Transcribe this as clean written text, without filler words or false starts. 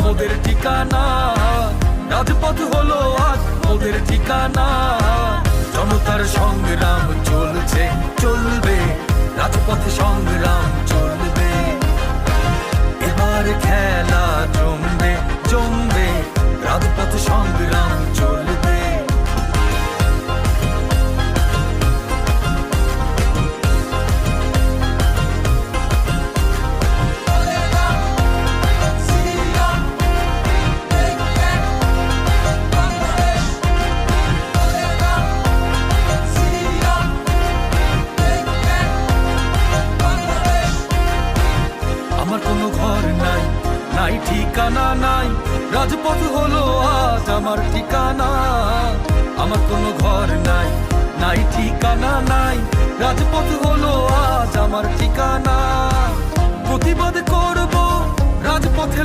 মোদের ঠিকানা। রাজপথ হলো আজ মোদের ঠিকানা। জনতার সংগ্রাম চলছে চলবে, রাজপথে সংগ্রাম চলবে। এবার খেলা জমবে জমবে, রাজপথ সংগ্রাম চলবে। আমার কোনো ঘর নাই, নাই ঠিকানা নাই, রাজপথ হলো আজ আমার ঠিকানা। আমার কোনো ঘর নাই, নাই ঠিকানা নাই, রাজপথ হলো আজ আমার ঠিকানা। প্রতিবাদ করব রাজপথে